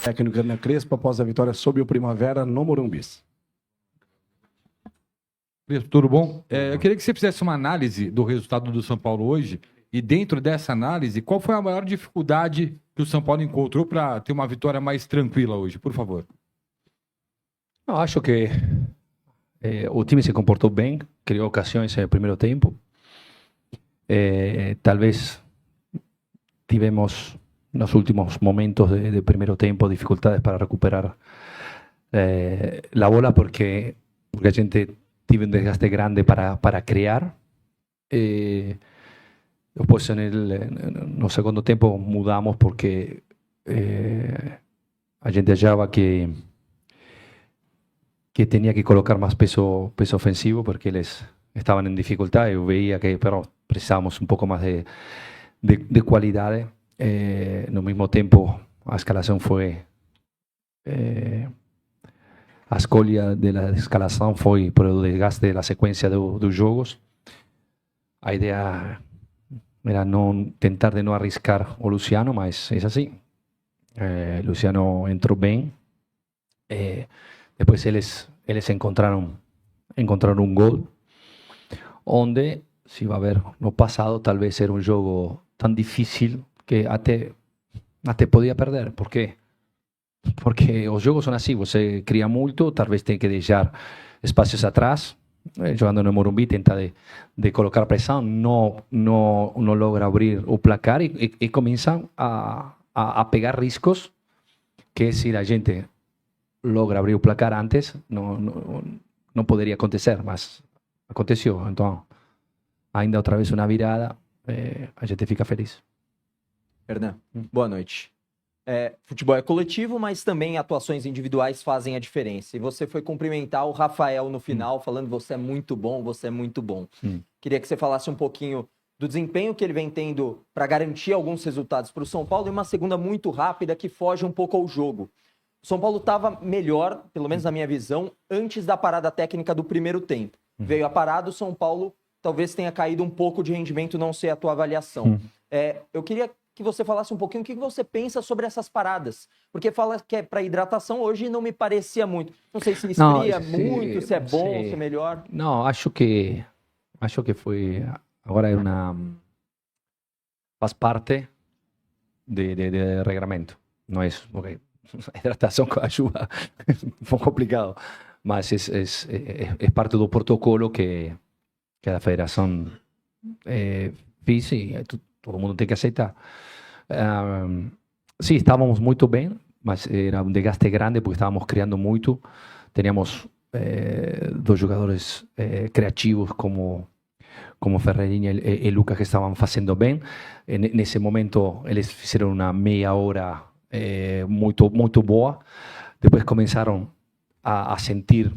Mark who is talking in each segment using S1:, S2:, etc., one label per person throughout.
S1: Técnico Hernan Crespo após a vitória sobre o Primavera no Morumbi.
S2: Crespo, tudo bom? Eu queria que você fizesse uma análise do resultado do São Paulo hoje e dentro dessa análise, qual foi a maior dificuldade que o São Paulo encontrou para ter uma vitória mais tranquila hoje, por favor?
S3: Não, acho que o time se comportou bem, criou ocasiões no primeiro tempo. Talvez tivemos nos últimos momentos de primeiro tempo dificuldades para recuperar a bola porque a gente teve um desgaste grande para criar. Depois no segundo tempo mudamos porque a gente achava que tenía que colocar más peso ofensivo porque eles estaban en dificultad. Yo veía que precisábamos un poco más de qualidade. No mismo tempo, a escalação foi... a escolha da escalação foi por o desgaste da sequência dos jogos. A ideia era tentar de não arriscar o Luciano, mas é assim. Luciano entrou bem. Depois eles encontraram um gol, onde, se vai ver no passado, talvez era um jogo tão difícil que até podia perder. Por quê? Porque os jogos são assim, você cria muito, talvez tem que deixar espaços atrás. Jogando no Morumbi, tenta de colocar pressão, não logra abrir o placar e começam a pegar riscos que se a gente logra abrir o placar antes, não poderia acontecer, mas aconteceu. Então, ainda outra vez uma virada, a gente fica feliz.
S4: Hernan, boa noite. Futebol é coletivo, mas também atuações individuais fazem a diferença. E você foi cumprimentar o Rafael no final, falando você é muito bom, você é muito bom. Queria que você falasse um pouquinho do desempenho que ele vem tendo para garantir alguns resultados para o São Paulo e uma segunda muito rápida que foge um pouco ao jogo. O São Paulo estava melhor, pelo menos na minha visão, antes da parada técnica do primeiro tempo. Veio a parada, o São Paulo talvez tenha caído um pouco de rendimento, não sei a tua avaliação. Eu queria que você falasse um pouquinho o que você pensa sobre essas paradas. Porque fala que é para hidratação, hoje não me parecia muito. Não sei se esfria muito, se é bom, se é melhor.
S3: Não, acho que foi... Agora faz parte de regramento. Não é isso, porque a hidratação com a chuva foi complicado. Mas é parte do protocolo que a federação fez e todo mundo tem que aceitar. Sim, estávamos muito bem, mas era um desgaste grande porque estávamos criando muito. Teníamos dois jogadores criativos como Ferreirinha e Lucas que estavam fazendo bem. Nesse momento, eles fizeram uma meia hora muito boa. Depois começaram a sentir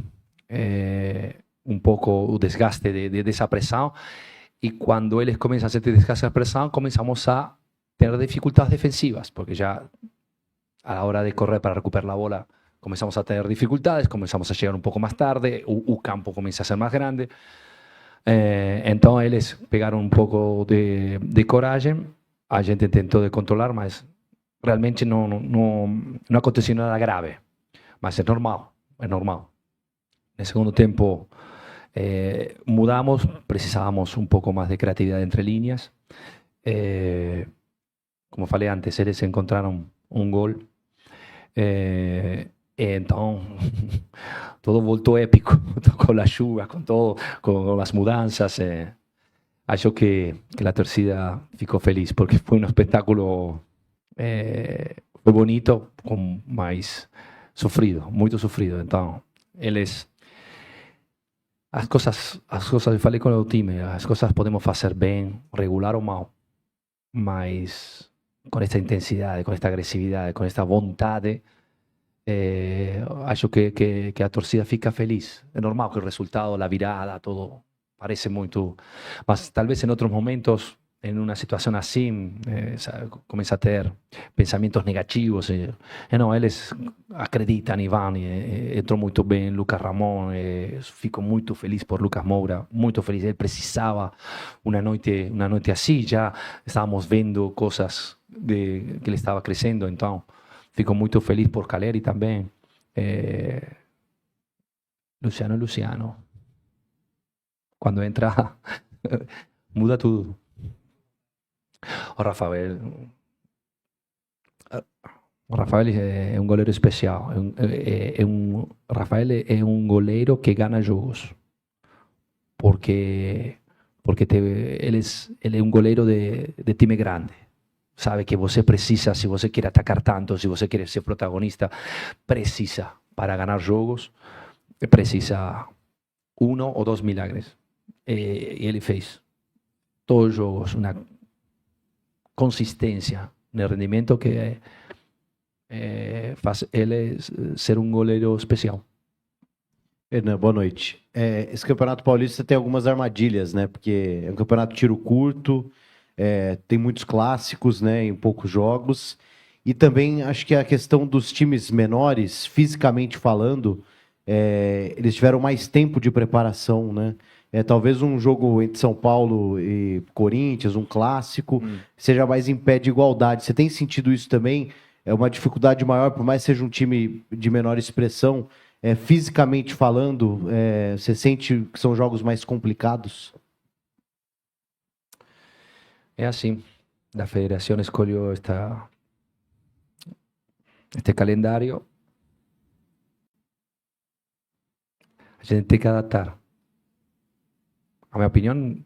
S3: um pouco o desgaste dessa pressão. E quando eles começam a sentir desgaste da pressão, começamos a ter dificuldades defensivas, porque já a hora de correr para recuperar a bola começamos a ter dificuldades, começamos a chegar um pouco mais tarde, o campo começa a ser mais grande. Então eles pegaram um pouco de coragem, a gente tentou de controlar, mas realmente não aconteceu nada grave. Mas é normal. No segundo tempo mudamos, precisávamos um pouco mais de criatividade entre linhas. Como falei antes, eles encontraram um gol. Então, todo voltou épico, com a chuva, com todo, com as mudanças. Acho que a torcida ficou feliz, porque foi um espetáculo foi bonito, mas sofrido, muito sofrido. Então, eles... As coisas, eu falei com o time, as coisas podemos fazer bem, regular ou mal, mas com esta intensidade, com esta agressividade, com esta vontade, acho que a torcida fica feliz. É normal que o resultado, a virada, todo parece muito, mas talvez em outros momentos, em uma situação assim, começa a ter pensamentos negativos. Não, eles acreditam e vão. Entrou muito bem Lucas Ramon. Fico muito feliz por Lucas Moura. Muito feliz. Ele precisava uma noite assim. Já estávamos vendo coisas que ele estava crescendo. Então, fico muito feliz por Caleri também. Luciano. Quando entra, muda tudo. O Rafael é um goleiro especial. Rafael é um goleiro que ganha jogos. Porque ele é um goleiro de time grande. Sabe que você precisa, se você quer atacar tanto, se você quer ser protagonista, precisa, para ganhar jogos, precisa 1 ou 2 milagres. E ele fez todos os jogos, uma consistência no rendimento que faz ele ser um goleiro especial.
S5: Hernan, boa noite. Esse Campeonato Paulista tem algumas armadilhas, né? Porque é um campeonato de tiro curto, tem muitos clássicos, né? Em poucos jogos. E também acho que a questão dos times menores, fisicamente falando, eles tiveram mais tempo de preparação, né? Talvez um jogo entre São Paulo e Corinthians, um clássico, seja mais em pé de igualdade. Você tem sentido isso também? É uma dificuldade maior, por mais que seja um time de menor expressão, fisicamente falando, você sente que são jogos mais complicados?
S3: É assim, a federação escolheu este calendário. A gente tem que adaptar. A minha opinião,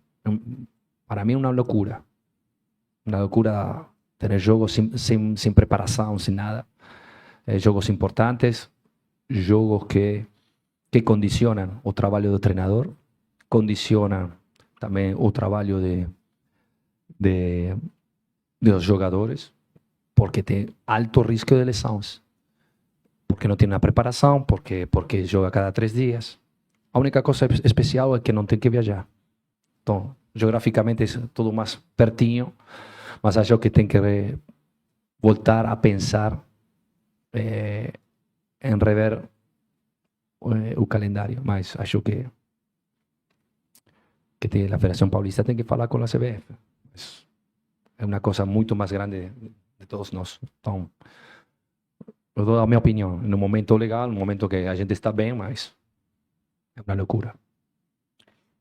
S3: para mim é uma loucura. Uma loucura ter jogos sem preparação, sem nada. Jogos importantes, jogos que condicionam o trabalho do treinador, condicionam também o trabalho dos jogadores, porque tem alto risco de lesões, porque não tem uma preparação, porque joga cada 3 dias. A única coisa especial é que não tem que viajar. Então, geograficamente é tudo mais pertinho, mas acho que tem que voltar a pensar em rever o calendário. Mas acho que a Federação Paulista tem que falar com a CBF. É uma coisa muito mais grande de todos nós. Então, eu dou a minha opinião. No momento legal, no momento que a gente está bem, mas é uma loucura.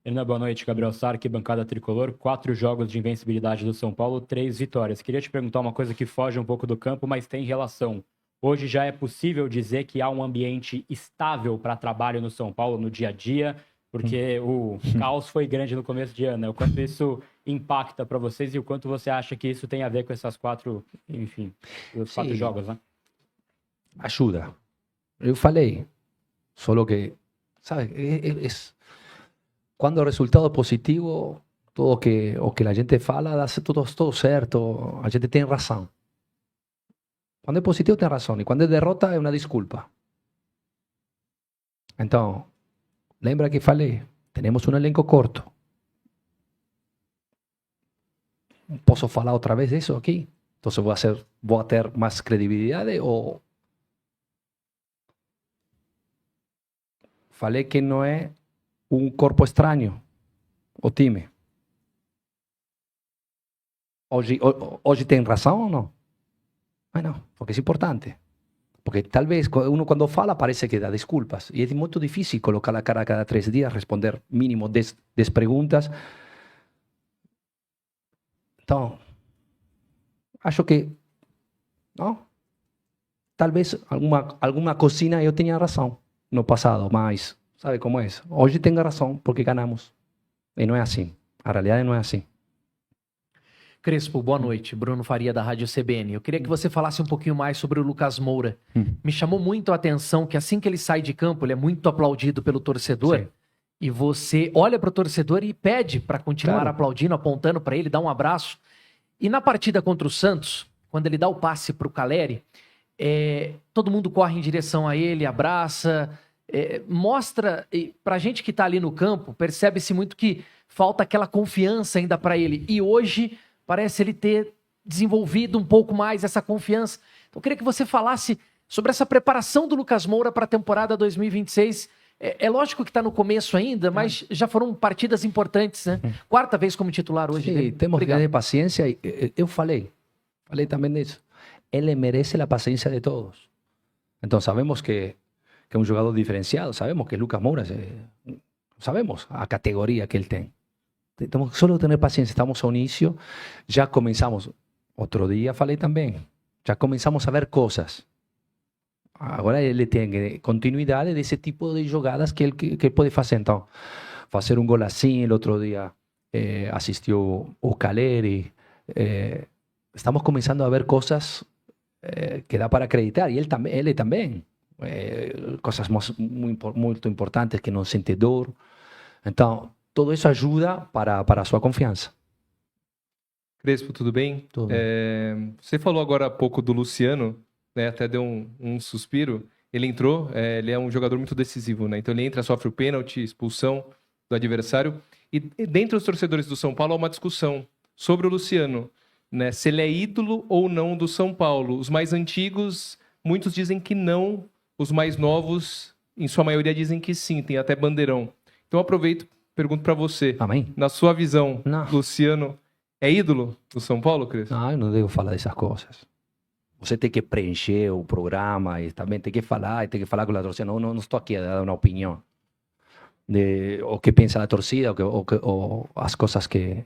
S6: Hernan, boa noite. Gabriel Sarque, bancada tricolor. 4 jogos de invencibilidade do São Paulo, 3 vitórias. Queria te perguntar uma coisa que foge um pouco do campo, mas tem relação. Hoje já é possível dizer que há um ambiente estável para trabalho no São Paulo no dia a dia, porque o caos foi grande no começo de ano, né? O quanto isso impacta para vocês e o quanto você acha que isso tem a ver com essas 4, enfim, os 4 jogos, né?
S3: Ajuda. Eu falei, só que, sabe, quando o resultado é positivo, o que a gente fala dá tudo certo, a gente tem razão. Quando é positivo tem razão, e quando é derrota é uma desculpa. Então, lembra que falei, temos um elenco curto. Posso falar outra vez disso aqui? Então vou ter mais credibilidade ou... Falei que não é um corpo estranho, o time. Hoje tem razão ou não? Mas não, porque é importante. Porque talvez uno quando fala parece que dá desculpas. E é muito difícil colocar a cara a cada 3 dias, responder mínimo 10 perguntas. Então, acho que, não? Talvez alguma coisinha eu tenha razão no passado, mas sabe como é? Hoje tenho razão porque ganhamos. E não é assim. A realidade não é assim.
S7: Crespo, boa noite. Bruno Faria, da Rádio CBN. Eu queria que você falasse um pouquinho mais sobre o Lucas Moura. Me chamou muito a atenção que assim que ele sai de campo, ele é muito aplaudido pelo torcedor. Sim. E você olha para o torcedor e pede para continuar aplaudindo, apontando para ele, dá um abraço. E na partida contra o Santos, quando ele dá o passe para o Caleri, todo mundo corre em direção a ele, abraça, mostra, para a gente que está ali no campo, percebe-se muito que falta aquela confiança ainda para ele. E hoje parece ele ter desenvolvido um pouco mais essa confiança. Então eu queria que você falasse sobre essa preparação do Lucas Moura para a temporada 2026. É lógico que está no começo ainda, mas já foram partidas importantes, né? 4ª vez como titular hoje.
S3: Sim, temos que ter paciência. Eu falei também nisso. él merece la paciencia de todos. Entonces sabemos que es un jugador diferenciado, sabemos que Lucas Moura, sabemos a categoría que él tiene. Tenemos que solo tener paciencia, estamos a un inicio, ya comenzamos, otro día falei también, ya comenzamos a ver cosas. Agora ele tem continuidade desse tipo de jogadas que ele pode fazer. Então, fazer um gol assim, el outro dia assistiu o Caleri. Estamos começando a ver coisas que dá para acreditar. E ele também. Coisas muito importantes que não sente dor. Então, tudo isso ajuda para a sua confiança.
S8: Crespo, tudo bem?
S3: Tudo bem.
S8: Você falou agora há pouco do Luciano, né? Até deu um suspiro. Ele entrou, ele é um jogador muito decisivo, né? Então ele entra, sofre o pênalti, expulsão do adversário. E dentre os torcedores do São Paulo há uma discussão sobre o Luciano, né? Se ele é ídolo ou não do São Paulo. Os mais antigos, muitos dizem que não. Os mais novos, em sua maioria, dizem que sim, tem até bandeirão. Então aproveito, pergunto para você.
S3: Amém?
S8: Na sua visão,
S3: Não.
S8: Luciano é ídolo do São Paulo, Cris?
S3: Não, eu não devo falar dessas coisas. Você tem que preencher o programa e também tem que falar com a torcida. Não estou aqui a dar uma opinião de o que pensa a torcida ou as coisas que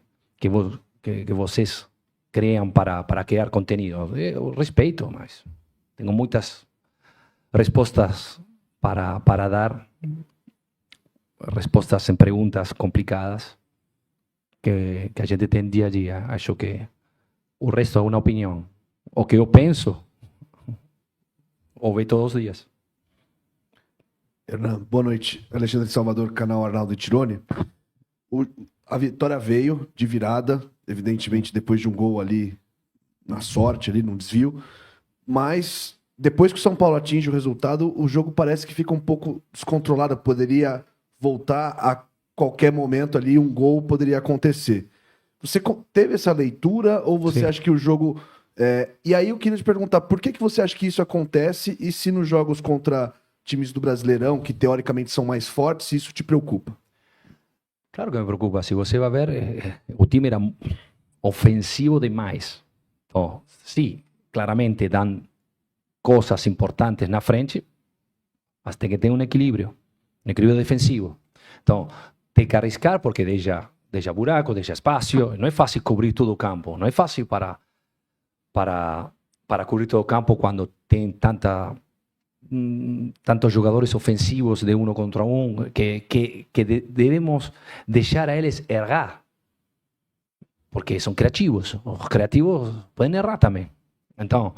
S3: vocês criam para criar conteúdo. Eu respeito, mas tenho muitas respostas para dar, respostas em perguntas complicadas que a gente tem dia a dia. Acho que o resto é uma opinião. O que eu penso, ouvi todos os dias.
S1: Hernan, boa noite. Alexandre Salvador, canal Arnaldo Tironi. A vitória veio de virada, evidentemente depois de um gol ali na sorte, ali num desvio, mas depois que o São Paulo atinge o resultado, o jogo parece que fica um pouco descontrolado, poderia voltar a qualquer momento ali, um gol poderia acontecer. Você teve essa leitura ou você
S3: Sim.
S1: acha que o jogo... E aí eu queria te perguntar, por que você acha que isso acontece e se nos jogos contra times do Brasileirão, que teoricamente são mais fortes, isso te preocupa?
S3: Claro que me preocupa. Se você vai ver, o time era ofensivo demais. Então, sim, claramente dão coisas importantes na frente, mas tem que ter um equilíbrio defensivo. Então, tem que arriscar porque deixa buraco, deixa espaço. Não é fácil cobrir todo o campo. Não é fácil para cubrir todo o campo quando tem tantos jogadores ofensivos de uno contra um que devemos deixar a eles errar. Porque são criativos. Os criativos podem errar também. Então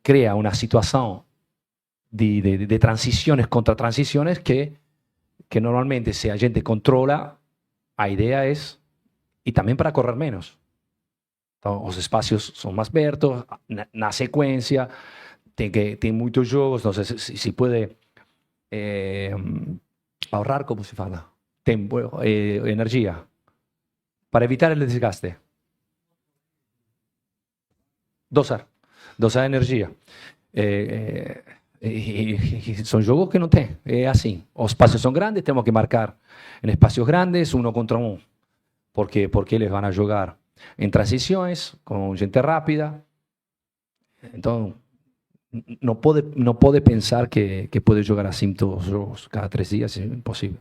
S3: cria uma situação de transições contra transições que normalmente, se a gente controla, a ideia é, e também para correr menos. Então, os espaços são mais abertos, na sequência, tem muitos jogos, então se pode ahorrar, como se fala, tempo, energia, para evitar o desgaste. Dosar energia. São jogos que não tem, é assim. Os espaços são grandes, temos que marcar em espaços grandes, uno contra um, porque eles vão jogar em transições, com gente rápida. Então, não pode pensar que pode jogar assim todos os jogos, cada 3 dias, é impossível.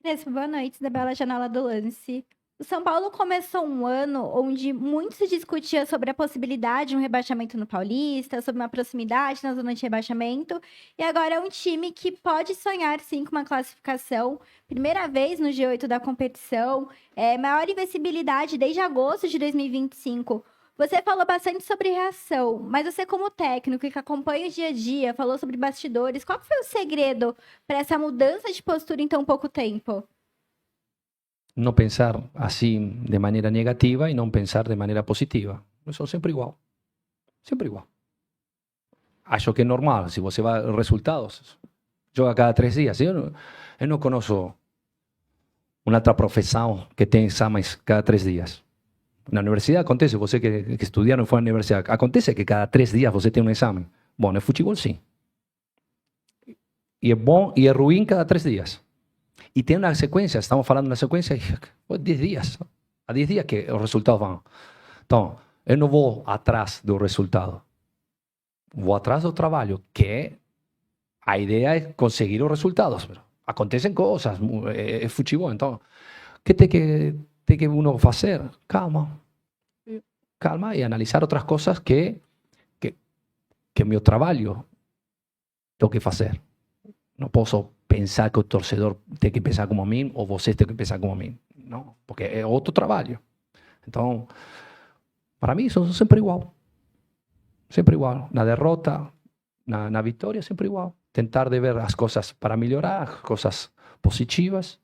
S9: Crespo, boa noite, Isabela Janela do Lance. O São Paulo começou um ano onde muito se discutia sobre a possibilidade de um rebaixamento no Paulista, sobre uma proximidade na zona de rebaixamento, e agora é um time que pode sonhar sim com uma classificação, primeira vez no G8 da competição, maior invencibilidade desde agosto de 2025. Você falou bastante sobre reação, mas você como técnico que acompanha o dia a dia, falou sobre bastidores, qual foi o segredo para essa mudança de postura em tão pouco tempo?
S3: Não pensar assim de maneira negativa e não pensar de maneira positiva. São sempre igual. Sempre igual. Acho que é normal. Se você vai resultados, joga cada 3 dias. Eu não conheço uma outra profissão que tem exames cada 3 dias. Na universidade acontece, você que estudaram e foi à universidade, acontece que cada 3 dias você tem um exame. Bom, no futebol sim. E é bom e é ruim cada 3 dias. E tem uma sequência, estamos falando de uma sequência, 10 dias. Há 10 dias que os resultados vão. Então, Eu não vou atrás do resultado. Vou atrás do trabalho, que a ideia é conseguir os resultados. Pero acontecem coisas, é futebol. Então, o que tem que uno fazer? Calma. Calma e analisar outras coisas que meu trabalho tenho que fazer. Não posso pensar que o torcedor tem que pensar como a mim ou vocês têm que pensar como a mim. Não, porque é outro trabalho. Então, para mim, são sempre igual. Sempre igual. Na derrota, na vitória, sempre igual. Tentar de ver as coisas para melhorar, as coisas positivas,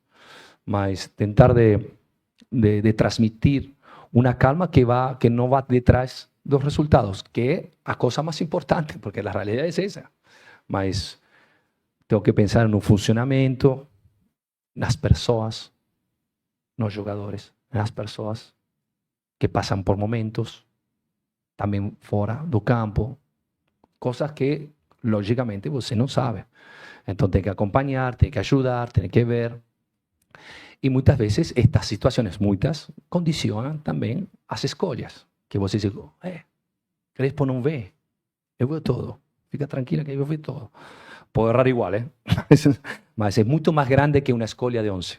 S3: mas tentar de transmitir uma calma que não vá detrás dos resultados, que é a coisa mais importante, porque a realidade é essa. Mas tenho que pensar no funcionamento, nas pessoas, nos jogadores, nas pessoas que passam por momentos, também fora do campo, coisas que, logicamente, você não sabe. Então tem que acompanhar, tem que ajudar, tem que ver. E muitas vezes estas situações, muitas, condicionam também as escolhas. Que você diz, Crespo não vê, eu vejo todo. Fica tranquila que eu vejo todo. Pode errar igual, mas é muito mais grande que uma escolha de 11.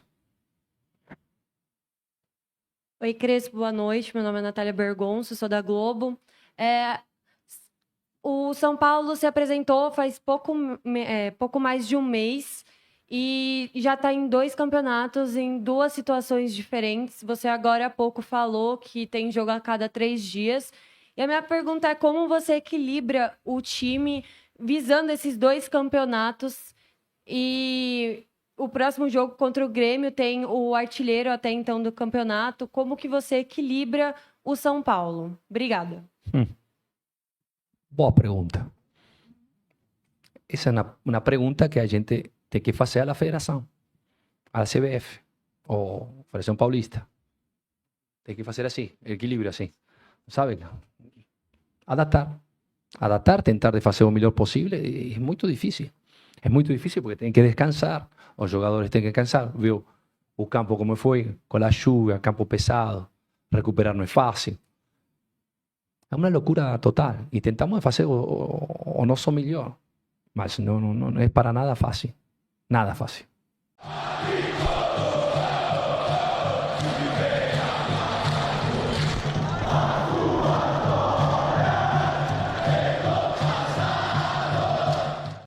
S10: Oi, Crespo, boa noite. Meu nome é Natália Bergonço, sou da Globo. O São Paulo se apresentou faz pouco mais de um mês e já está em 2 campeonatos, em 2 situações diferentes. Você agora há pouco falou que tem jogo a cada 3 dias. E a minha pergunta é como você equilibra o time visando esses 2 campeonatos e o próximo jogo contra o Grêmio tem o artilheiro até então do campeonato. Como que você equilibra o São Paulo? Obrigada.
S3: Boa pergunta. Essa é uma pergunta que a gente tem que fazer à federação, à CBF, ou à Federação Paulista. Tem que fazer assim, equilíbrio assim. Sabe? Adaptar, tentar de fazer o melhor possível, é muito difícil. É muito difícil porque tem que descansar, os jogadores têm que descansar. Viu o campo como foi, com a chuva, campo pesado, recuperar não é fácil. É uma loucura total. E tentamos fazer o nosso melhor, mas não é para nada fácil. Nada fácil.